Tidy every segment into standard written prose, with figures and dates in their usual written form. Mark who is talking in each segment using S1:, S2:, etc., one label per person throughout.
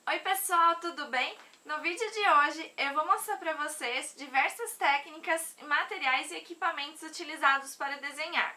S1: Oi pessoal, tudo bem? No vídeo de hoje eu vou mostrar para vocês diversas técnicas, materiais e equipamentos utilizados para desenhar.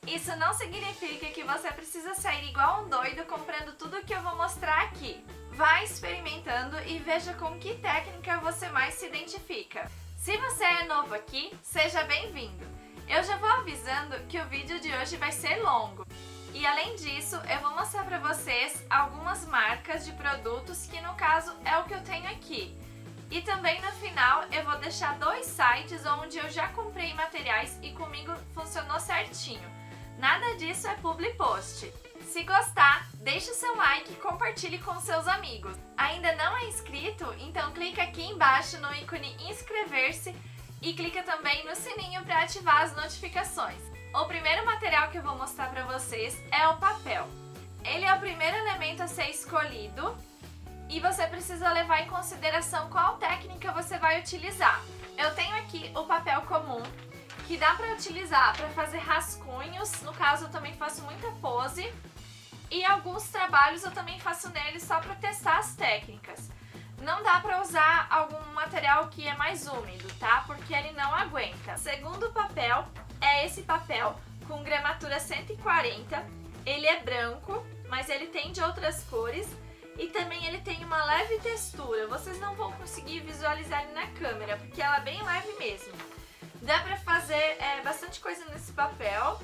S1: Isso não significa que você precisa sair igual um doido comprando tudo que eu vou mostrar aqui. Vá experimentando e veja com que técnica você mais se identifica. Se você é novo aqui, seja bem-vindo! Eu já vou avisando que o vídeo de hoje vai ser longo. E além disso, eu vou mostrar para vocês algumas marcas de produtos que no caso é o que eu tenho aqui. E também no final eu vou deixar 2 sites onde eu já comprei materiais e comigo funcionou certinho. Nada disso é public post. Se gostar, deixe o seu like e compartilhe com seus amigos. Ainda não é inscrito? Então clica aqui embaixo no ícone inscrever-se e clica também no sininho para ativar as notificações. O primeiro material que eu vou mostrar para vocês é o papel. Ele é o primeiro elemento a ser escolhido e você precisa levar em consideração qual técnica você vai utilizar. Eu tenho aqui o papel comum, que dá para utilizar para fazer rascunhos, no caso eu também faço muita pose, e alguns trabalhos eu também faço nele só para testar as técnicas. Não dá para usar algum material que é mais úmido, tá? Porque ele não aguenta. O segundo papel é esse papel com gramatura 140, ele é branco, mas ele tem de outras cores e também ele tem uma leve textura. Vocês não vão conseguir visualizar ele na câmera, porque ela é bem leve mesmo. Dá pra fazer bastante coisa nesse papel,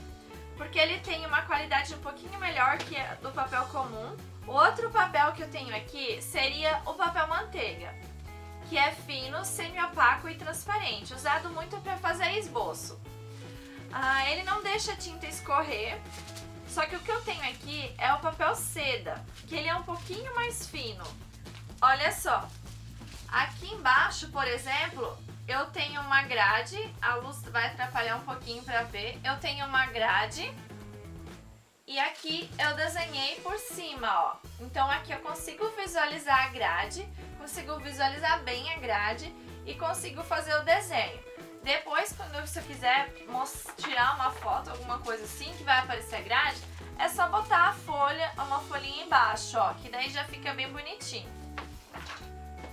S1: porque ele tem uma qualidade um pouquinho melhor que a do papel comum. O outro papel que eu tenho aqui seria o papel manteiga, que é fino, semi-opaco e transparente, usado muito para fazer esboço. Ele não deixa a tinta escorrer, só que o que eu tenho aqui é o papel seda, que ele é um pouquinho mais fino. Olha só, aqui embaixo, por exemplo, eu tenho uma grade, a luz vai atrapalhar um pouquinho para ver. Eu tenho uma grade e aqui eu desenhei por cima, ó. Então aqui eu consigo visualizar a grade, consigo visualizar bem a grade e consigo fazer o desenho. Depois, quando você quiser tirar uma foto, alguma coisa assim, que vai aparecer a grade, é só botar a folha, uma folhinha embaixo, ó, que daí já fica bem bonitinho.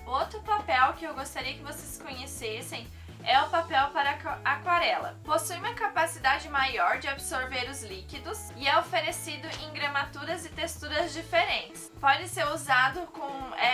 S1: Outro papel que eu gostaria que vocês conhecessem é o papel para aquarela. Possui uma capacidade maior de absorver os líquidos e é oferecido em gramaturas e texturas diferentes. Pode ser usado com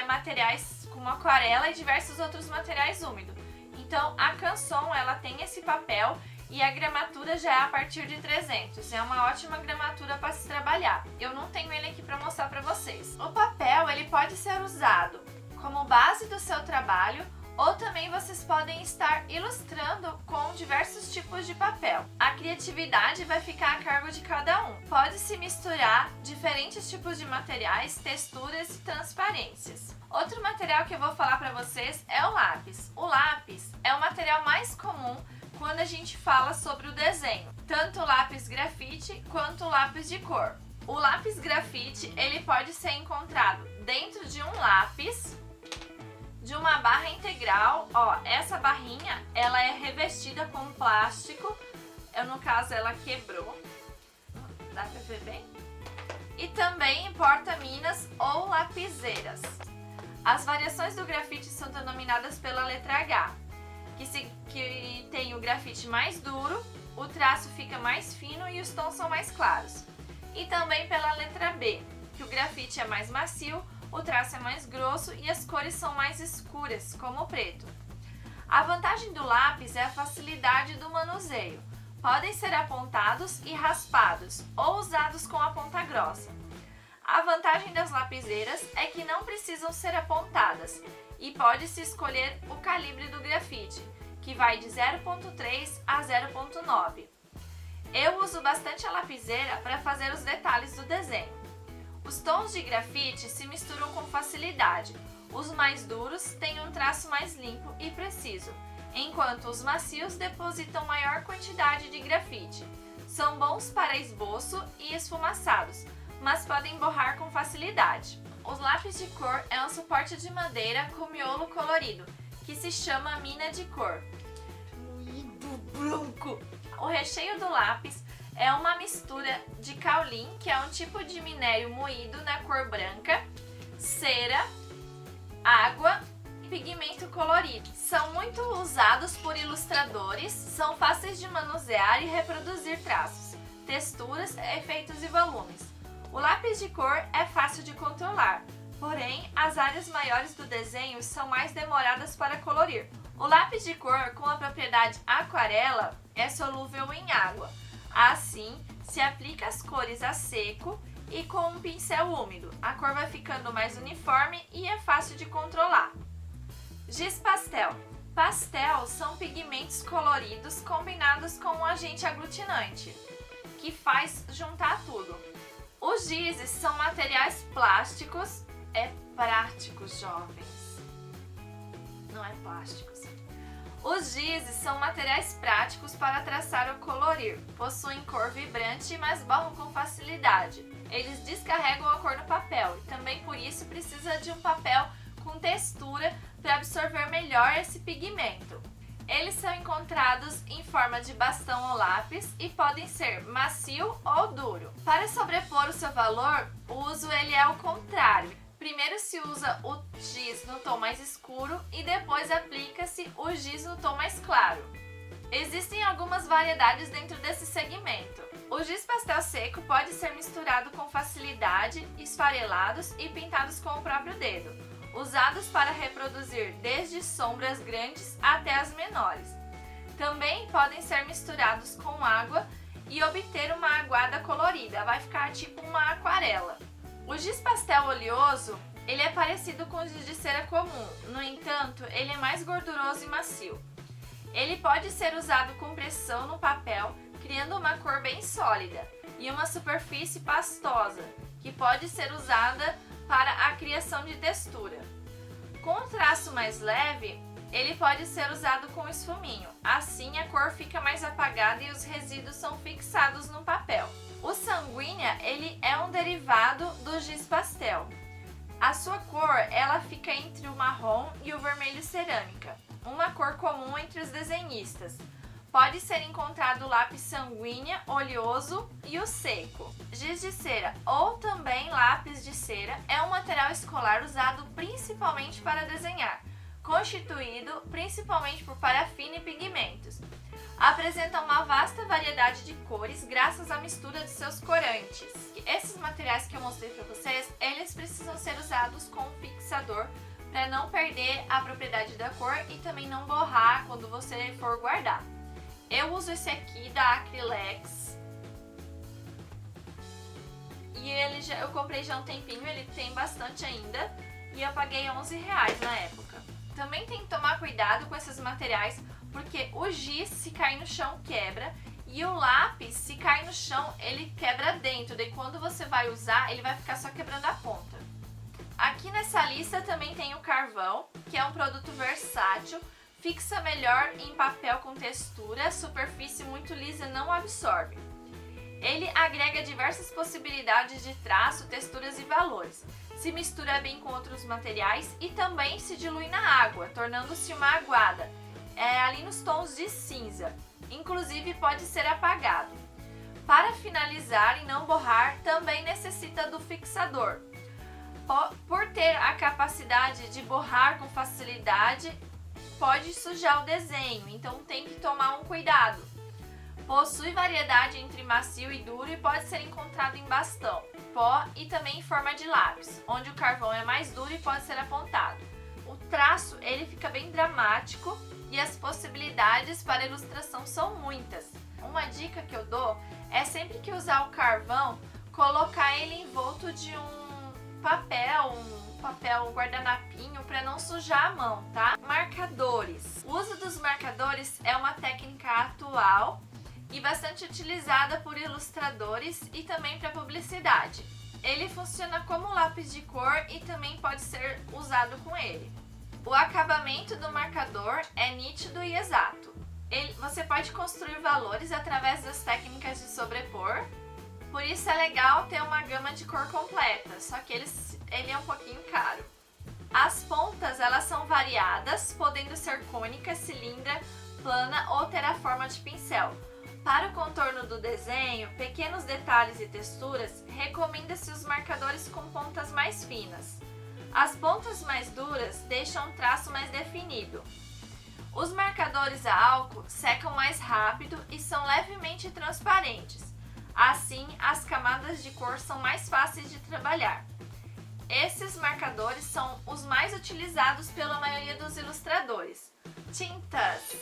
S1: materiais como aquarela e diversos outros materiais úmidos. Então a Canson, ela tem esse papel e a gramatura já é a partir de 300. É uma ótima gramatura para se trabalhar. Eu não tenho ele aqui para mostrar para vocês. O papel, ele pode ser usado como base do seu trabalho, ou também vocês podem estar ilustrando com diversos tipos de papel. A criatividade vai ficar a cargo de cada um. Pode-se misturar diferentes tipos de materiais, texturas e transparências. Outro material que eu vou falar para vocês é o lápis. O lápis é o material mais comum quando a gente fala sobre o desenho, tanto o lápis grafite quanto o lápis de cor. O lápis grafite, ele pode ser encontrado dentro de um lápis, de uma barra integral. Ó, essa barrinha, ela é revestida com plástico, no caso ela quebrou, dá pra ver bem? E também em porta-minas ou lapiseiras. As variações do grafite são denominadas pela letra H, que tem o grafite mais duro, o traço fica mais fino e os tons são mais claros. E também pela letra B, que o grafite é mais macio, o traço é mais grosso e as cores são mais escuras, como o preto. A vantagem do lápis é a facilidade do manuseio. Podem ser apontados e raspados, ou usados com a ponta grossa. A vantagem das lapiseiras é que não precisam ser apontadas e pode-se escolher o calibre do grafite, que vai de 0.3 a 0.9. Eu uso bastante a lapiseira para fazer os detalhes do desenho. Os tons de grafite se misturam com facilidade. Os mais duros têm um traço mais limpo e preciso, enquanto os macios depositam maior quantidade de grafite. São bons para esboço e esfumaçados, mas podem borrar com facilidade. Os lápis de cor é um suporte de madeira com miolo colorido, que se chama mina de cor. recheio do lápis é uma mistura de caolin, que é um tipo de minério moído na cor branca, cera, água e pigmento colorido. São muito usados por ilustradores, são fáceis de manusear e reproduzir traços, texturas, efeitos e volumes. O lápis de cor é fácil de controlar, porém as áreas maiores do desenho são mais demoradas para colorir. O lápis de cor com a propriedade aquarela é solúvel em água. Assim, se aplica as cores a seco e com um pincel úmido. A cor vai ficando mais uniforme e é fácil de controlar. Giz pastel. Pastel são pigmentos coloridos combinados com um agente aglutinante, que faz juntar tudo. Os gizes são materiais plásticos, práticos, jovens. Não é plásticos. Os gizes são materiais práticos para traçar ou colorir. Possuem cor vibrante, mas borram com facilidade. Eles descarregam a cor no papel e também por isso precisa de um papel com textura para absorver melhor esse pigmento. Eles são encontrados em forma de bastão ou lápis e podem ser macio ou duro. Para sobrepor o seu valor, o uso ele é o contrário. Primeiro se usa o giz no tom mais escuro e depois aplica-se o giz no tom mais claro. Existem algumas variedades dentro desse segmento. O giz pastel seco pode ser misturado com facilidade, esfarelados e pintados com o próprio dedo, usados para reproduzir desde sombras grandes até as menores. Também podem ser misturados com água e obter uma aguada colorida, vai ficar tipo uma aquarela. O giz pastel oleoso, ele é parecido com o giz de cera comum, no entanto, ele é mais gorduroso e macio. Ele pode ser usado com pressão no papel, criando uma cor bem sólida, e uma superfície pastosa, que pode ser usada para a criação de textura. Com um traço mais leve, ele pode ser usado com esfuminho, assim a cor fica mais apagada e os resíduos são fixados no papel. O sanguínea, ele é um derivado do giz pastel. A sua cor, ela fica entre o marrom e o vermelho cerâmica, uma cor comum entre os desenhistas. Pode ser encontrado o lápis sanguínea, oleoso e o seco. Giz de cera ou também lápis de cera é um material escolar usado principalmente para desenhar, constituído principalmente por parafina e pigmentos. Apresenta uma vasta variedade de cores graças à mistura de seus corantes. Esses materiais que eu mostrei para vocês, eles precisam ser usados com um fixador para não perder a propriedade da cor e também não borrar quando você for guardar. Eu uso esse aqui da Acrylex e eu comprei já há um tempinho, ele tem bastante ainda e eu paguei R$11 na época. Também tem que tomar cuidado com esses materiais porque o giz, se cair no chão, quebra, e o lápis, se cair no chão, ele quebra dentro, daí quando você vai usar, ele vai ficar só quebrando a ponta. Aqui nessa lista também tem o carvão, que é um produto versátil, fixa melhor em papel com textura, superfície muito lisa não absorve. Ele agrega diversas possibilidades de traço, texturas e valores. Se mistura bem com outros materiais e também se dilui na água, tornando-se uma aguada. Ali nos tons de cinza, inclusive pode ser apagado. Para finalizar e não borrar, também necessita do fixador. Por ter a capacidade de borrar com facilidade, pode sujar o desenho, então tem que tomar um cuidado. Possui variedade entre macio e duro e pode ser encontrado em bastão, pó e também em forma de lápis, onde o carvão é mais duro e pode ser apontado. O traço ele fica bem dramático e as possibilidades para ilustração são muitas. Uma dica que eu dou é sempre que usar o carvão, colocar ele envolto de um papel guardanapinho para não sujar a mão, tá? Marcadores. O uso dos marcadores é uma técnica atual e bastante utilizada por ilustradores e também para publicidade. Ele funciona como lápis de cor e também pode ser usado com ele. O acabamento do marcador é nítido e exato. Você pode construir valores através das técnicas de sobrepor, por isso é legal ter uma gama de cor completa, só que ele é um pouquinho caro. As pontas elas são variadas, podendo ser cônica, cilindra, plana ou ter a forma de pincel. Para o contorno do desenho, pequenos detalhes e texturas, recomenda-se os marcadores com pontas mais finas. As pontas mais duras deixam um traço mais definido. Os marcadores a álcool secam mais rápido e são levemente transparentes. Assim, as camadas de cor são mais fáceis de trabalhar. Esses marcadores são os mais utilizados pela maioria dos ilustradores. Tintas.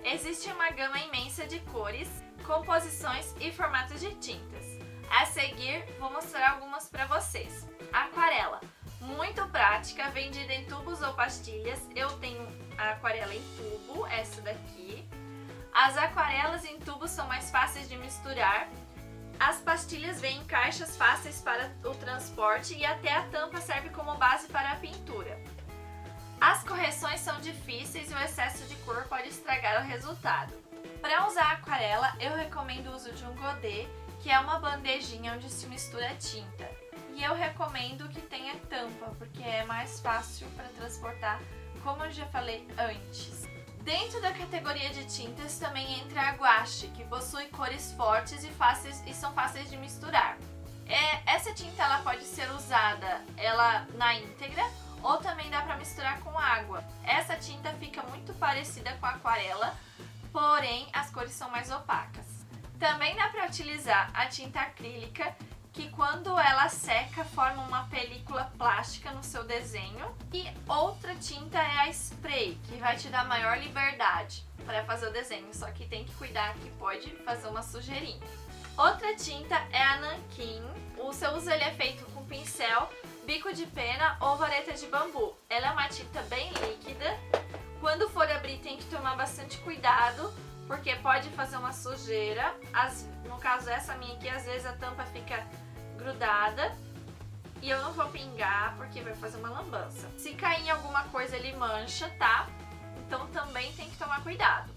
S1: Existe uma gama imensa de cores, composições e formatos de tintas. A seguir, vou mostrar algumas para vocês. Aquarela, muito prática, vendida em tubos ou pastilhas. Eu tenho a aquarela em tubo, essa daqui. As aquarelas em tubo são mais fáceis de misturar. As pastilhas vêm em caixas fáceis para o transporte e até a tampa serve como base para a pintura. As correções são difíceis e o excesso de cor pode estragar o resultado. Para usar a aquarela, eu recomendo o uso de um godê, que é uma bandejinha onde se mistura tinta. E eu recomendo que tenha tampa, porque é mais fácil para transportar, como eu já falei antes. Dentro da categoria de tintas também entra a guache, que possui cores fortes e são fáceis de misturar. Essa tinta ela pode ser usada na íntegra, ou também dá para misturar com água. Essa tinta fica muito parecida com a aquarela, porém as cores são mais opacas. Também dá para utilizar a tinta acrílica, que quando ela seca forma uma película plástica no seu desenho. E outra tinta é a spray, que vai te dar maior liberdade para fazer o desenho, só que tem que cuidar que pode fazer uma sujeirinha. Outra tinta é a nanquim. O seu uso ele é feito com pincel, bico de pena ou vareta de bambu. Ela é uma tinta bem líquida. Quando for abrir tem que tomar bastante cuidado, porque pode fazer uma sujeira. No caso essa minha aqui, às vezes a tampa fica grudada e eu não vou pingar porque vai fazer uma lambança. Se cair em alguma coisa ele mancha, tá? Então também tem que tomar cuidado.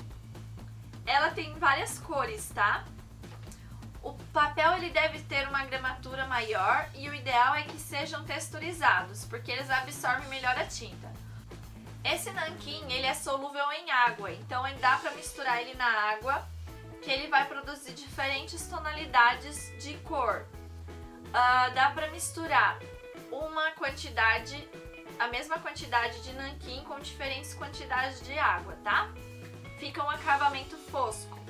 S1: Ela tem várias cores, tá? O papel ele deve ter uma gramatura maior e o ideal é que sejam texturizados, porque eles absorvem melhor a tinta. Esse nanquim ele é solúvel em água, então dá para misturar ele na água, que ele vai produzir diferentes tonalidades de cor. Dá para misturar a mesma quantidade de nanquim com diferentes quantidades de água, tá? Fica um acabamento fosco.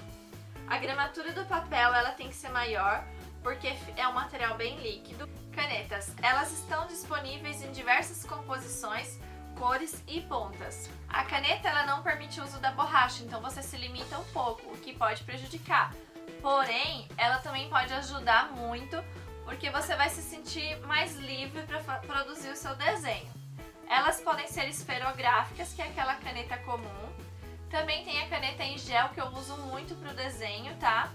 S1: A gramatura do papel ela tem que ser maior, porque é um material bem líquido. Canetas, elas estão disponíveis em diversas composições, cores e pontas. A caneta ela não permite o uso da borracha, então você se limita um pouco, o que pode prejudicar. Porém, ela também pode ajudar muito, porque você vai se sentir mais livre para produzir o seu desenho. Elas podem ser esferográficas, que é aquela caneta comum. Também tem a caneta em gel, que eu uso muito para o desenho, tá?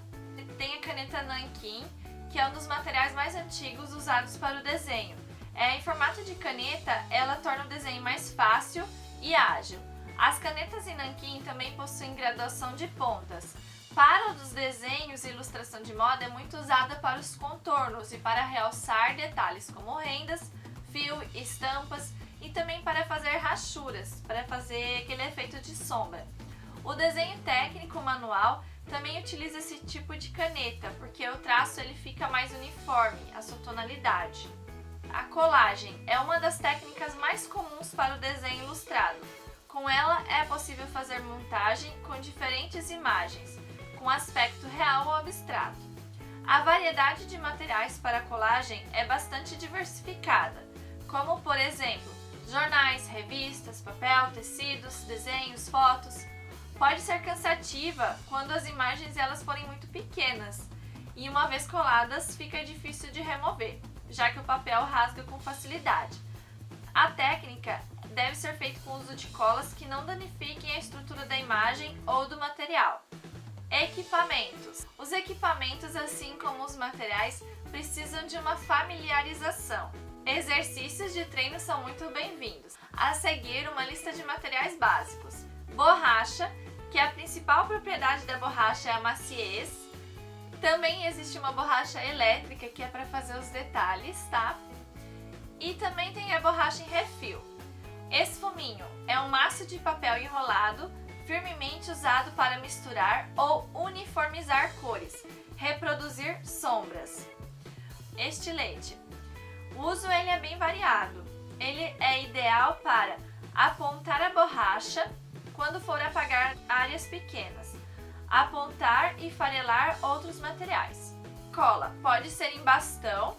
S1: Tem a caneta nanquim, que é um dos materiais mais antigos usados para o desenho. Em formato de caneta, ela torna o desenho mais fácil e ágil. As canetas em nanquim também possuem graduação de pontas. Para os desenhos e ilustração de moda, é muito usada para os contornos e para realçar detalhes como rendas, fio, estampas e também para fazer rachuras, para fazer aquele efeito de sombra. O desenho técnico manual também utiliza esse tipo de caneta, porque o traço ele fica mais uniforme, a sua tonalidade. A colagem é uma das técnicas mais comuns para o desenho ilustrado. Com ela é possível fazer montagem com diferentes imagens, com aspecto real ou abstrato. A variedade de materiais para colagem é bastante diversificada, como por exemplo, jornais, revistas, papel, tecidos, desenhos, fotos. Pode ser cansativa quando as imagens elas forem muito pequenas e uma vez coladas fica difícil de remover, já que o papel rasga com facilidade. A técnica deve ser feita com o uso de colas que não danifiquem a estrutura da imagem ou do material. Equipamentos. Os equipamentos, assim como os materiais, precisam de uma familiarização. Exercícios de treino são muito bem-vindos. A seguir, uma lista de materiais básicos. Borracha, que a principal propriedade da borracha é a maciez. Também existe uma borracha elétrica, que é para fazer os detalhes, tá? E também tem a borracha em refil. Esfuminho é um maço de papel enrolado, firmemente usado usado para misturar ou uniformizar cores, reproduzir sombras. Estilete. O uso ele é bem variado. Ele é ideal para apontar a borracha quando for apagar áreas pequenas, apontar e farelar outros materiais. Cola. Pode ser em bastão,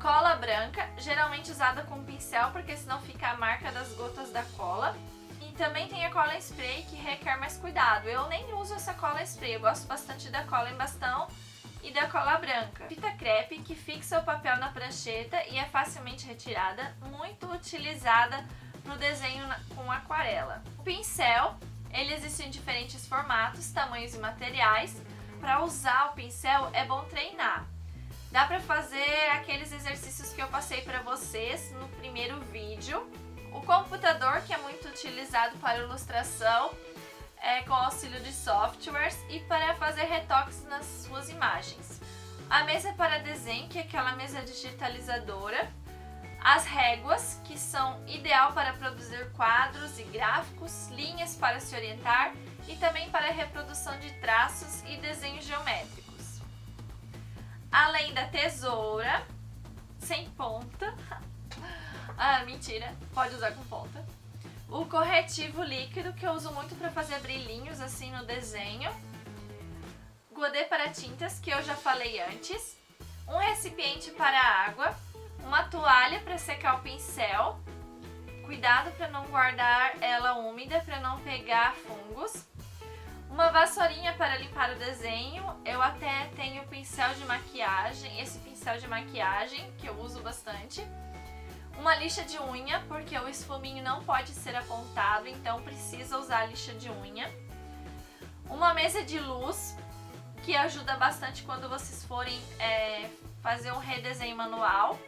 S1: cola branca, geralmente usada com pincel porque senão fica a marca das gotas da cola. E também tem a cola spray que requer mais cuidado. Eu nem uso essa cola spray, eu gosto bastante da cola em bastão e da cola branca. Fita crepe que fixa o papel na prancheta e é facilmente retirada, muito utilizada no desenho com aquarela. O pincel, ele existe em diferentes formatos, tamanhos e materiais. Para usar o pincel é bom treinar. Dá para fazer aqueles exercícios que eu passei para vocês no primeiro vídeo. O computador, que é muito utilizado para ilustração, com auxílio de softwares e para fazer retoques nas suas imagens. A mesa para desenho, que é aquela mesa digitalizadora. As réguas, que são ideal para produzir quadros e gráficos, linhas para se orientar e também para a reprodução de traços e desenhos geométricos. Além da tesoura, sem ponta, mentira, pode usar com ponta. O corretivo líquido, que eu uso muito para fazer brilhinhos assim no desenho. Godê para tintas, que eu já falei antes. Um recipiente para água. Uma toalha para secar o pincel. Cuidado para não guardar ela úmida, para não pegar fungos. Uma vassourinha para limpar o desenho. Eu até tenho pincel de maquiagem, esse pincel de maquiagem que eu uso bastante. Uma lixa de unha, porque o esfuminho não pode ser apontado, então precisa usar a lixa de unha. Uma mesa de luz, que ajuda bastante quando vocês forem fazer um redesenho manual.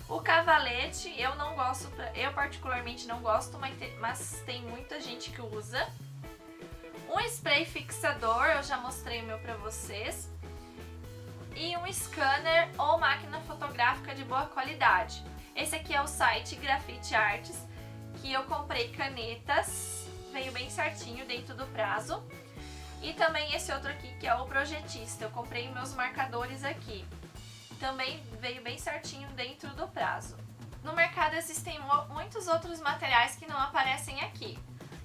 S1: O cavalete, eu particularmente não gosto, mas tem muita gente que usa. Um spray fixador, eu já mostrei o meu pra vocês. E um scanner ou máquina fotográfica de boa qualidade. Esse aqui é o site Grafite Arts, que eu comprei canetas, veio bem certinho dentro do prazo. E também esse outro aqui, que é o Projetista, eu comprei meus marcadores aqui. Também veio bem certinho dentro do prazo. No mercado existem muitos outros materiais que não aparecem aqui.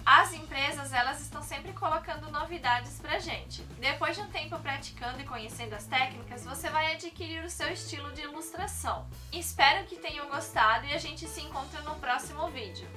S1: As empresas, elas estão sempre colocando novidades pra gente. Depois de um tempo praticando e conhecendo as técnicas, você vai adquirir o seu estilo de ilustração. Espero que tenham gostado e a gente se encontra no próximo vídeo.